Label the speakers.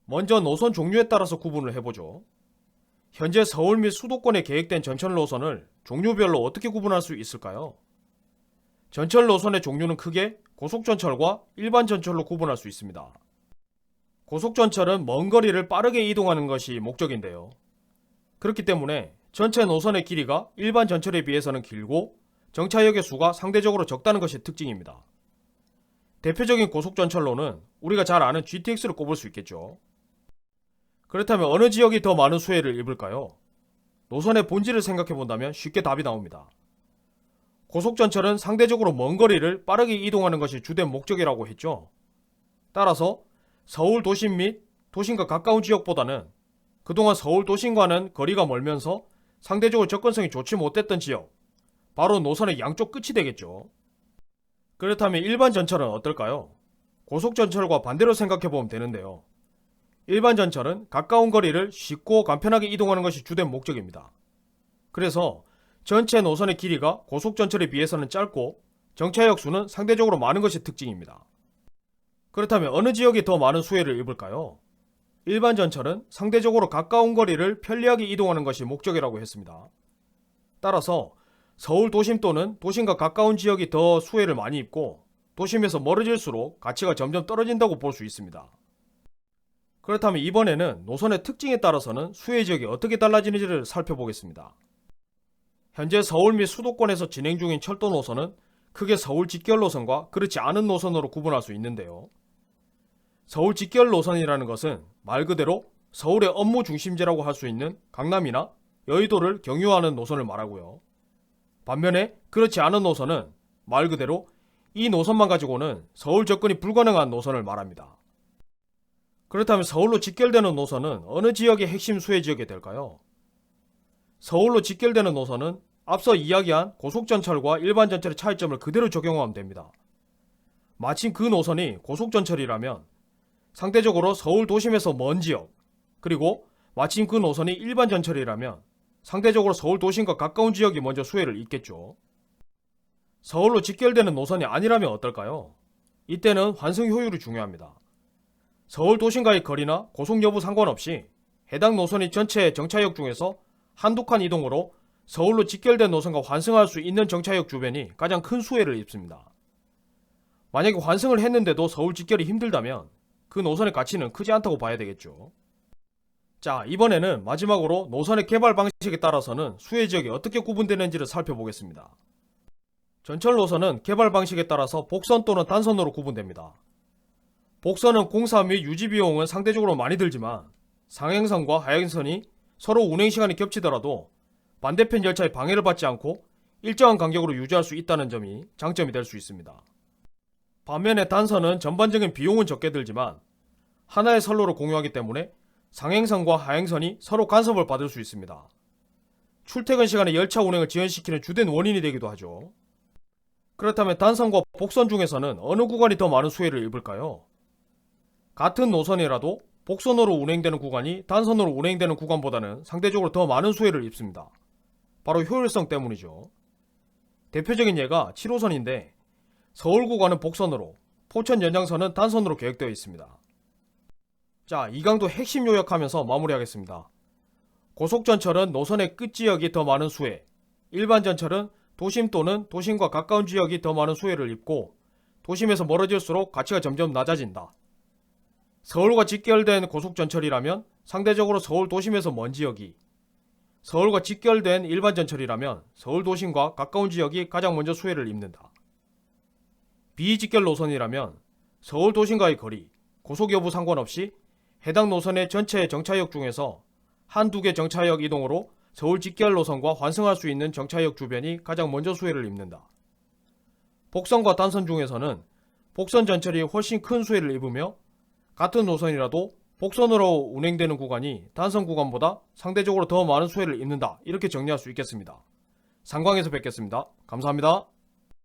Speaker 1: 먼저 노선 종류에 따라서 구분을 해보죠. 현재 서울 및 수도권에 계획된 전철 노선을 종류별로 어떻게 구분할 수 있을까요? 전철 노선의 종류는 크게 고속전철과 일반 전철로 구분할 수 있습니다. 고속전철은 먼 거리를 빠르게 이동하는 것이 목적인데요. 그렇기 때문에 전체 노선의 길이가 일반 전철에 비해서는 길고 정차역의 수가 상대적으로 적다는 것이 특징입니다. 대표적인 고속전철로는 우리가 잘 아는 GTX를 꼽을 수 있겠죠. 그렇다면 어느 지역이 더 많은 수혜를 입을까요? 노선의 본질을 생각해 본다면 쉽게 답이 나옵니다. 고속전철은 상대적으로 먼 거리를 빠르게 이동하는 것이 주된 목적이라고 했죠. 따라서 서울 도심 및 도심과 가까운 지역보다는 그동안 서울 도심과는 거리가 멀면서 상대적으로 접근성이 좋지 못했던 지역, 바로 노선의 양쪽 끝이 되겠죠. 그렇다면 일반 전철은 어떨까요? 고속전철과 반대로 생각해보면 되는데요. 일반 전철은 가까운 거리를 쉽고 간편하게 이동하는 것이 주된 목적입니다. 그래서 전체 노선의 길이가 고속전철에 비해서는 짧고 정차역 수는 상대적으로 많은 것이 특징입니다. 그렇다면 어느 지역이 더 많은 수혜를 입을까요? 일반 전철은 상대적으로 가까운 거리를 편리하게 이동하는 것이 목적이라고 했습니다. 따라서 서울 도심 또는 도심과 가까운 지역이 더 수혜를 많이 입고 도심에서 멀어질수록 가치가 점점 떨어진다고 볼 수 있습니다. 그렇다면 이번에는 노선의 특징에 따라서는 수혜 지역이 어떻게 달라지는지를 살펴보겠습니다. 현재 서울 및 수도권에서 진행 중인 철도 노선은 크게 서울 직결 노선과 그렇지 않은 노선으로 구분할 수 있는데요. 서울 직결 노선이라는 것은 말 그대로 서울의 업무 중심지라고 할 수 있는 강남이나 여의도를 경유하는 노선을 말하고요. 반면에 그렇지 않은 노선은 말 그대로 이 노선만 가지고는 서울 접근이 불가능한 노선을 말합니다. 그렇다면 서울로 직결되는 노선은 어느 지역의 핵심 수혜 지역이 될까요? 서울로 직결되는 노선은 앞서 이야기한 고속전철과 일반 전철의 차이점을 그대로 적용하면 됩니다. 마침 그 노선이 고속전철이라면 상대적으로 서울 도심에서 먼 지역, 그리고 마침 그 노선이 일반 전철이라면 상대적으로 서울 도심과 가까운 지역이 먼저 수혜를 입겠죠. 서울로 직결되는 노선이 아니라면 어떨까요? 이때는 환승 효율이 중요합니다. 서울 도심과의 거리나 고속 여부 상관없이 해당 노선이 전체 정차역 중에서 한두 칸 이동으로 서울로 직결된 노선과 환승할 수 있는 정차역 주변이 가장 큰 수혜를 입습니다. 만약에 환승을 했는데도 서울 직결이 힘들다면 그 노선의 가치는 크지 않다고 봐야 되겠죠. 자, 이번에는 마지막으로 노선의 개발 방식에 따라서는 수혜 지역이 어떻게 구분되는지를 살펴보겠습니다. 전철 노선은 개발 방식에 따라서 복선 또는 단선으로 구분됩니다. 복선은 공사 및 유지 비용은 상대적으로 많이 들지만 상행선과 하행선이 서로 운행시간이 겹치더라도 반대편 열차의 방해를 받지 않고 일정한 간격으로 유지할 수 있다는 점이 장점이 될 수 있습니다. 반면에 단선은 전반적인 비용은 적게 들지만 하나의 선로를 공유하기 때문에 상행선과 하행선이 서로 간섭을 받을 수 있습니다. 출퇴근 시간에 열차 운행을 지연시키는 주된 원인이 되기도 하죠. 그렇다면 단선과 복선 중에서는 어느 구간이 더 많은 수혜를 입을까요? 같은 노선이라도 복선으로 운행되는 구간이 단선으로 운행되는 구간보다는 상대적으로 더 많은 수혜를 입습니다. 바로 효율성 때문이죠. 대표적인 예가 7호선인데 서울 구간은 복선으로, 포천 연장선은 단선으로 계획되어 있습니다. 자, 이 강도 핵심 요약하면서 마무리하겠습니다. 고속전철은 노선의 끝지역이 더 많은 수혜, 일반 전철은 도심 또는 도심과 가까운 지역이 더 많은 수혜를 입고 도심에서 멀어질수록 가치가 점점 낮아진다. 서울과 직결된 고속전철이라면 상대적으로 서울 도심에서 먼 지역이, 서울과 직결된 일반 전철이라면 서울 도심과 가까운 지역이 가장 먼저 수혜를 입는다. 비직결 노선이라면 서울 도심과의 거리, 고속 여부 상관없이 해당 노선의 전체 정차역 중에서 한두 개 정차역 이동으로 서울 직결 노선과 환승할 수 있는 정차역 주변이 가장 먼저 수혜를 입는다. 복선과 단선 중에서는 복선 전철이 훨씬 큰 수혜를 입으며 같은 노선이라도 복선으로 운행되는 구간이 단선 구간보다 상대적으로 더 많은 수혜를 입는다. 이렇게 정리할 수 있겠습니다. 상광에서 뵙겠습니다. 감사합니다.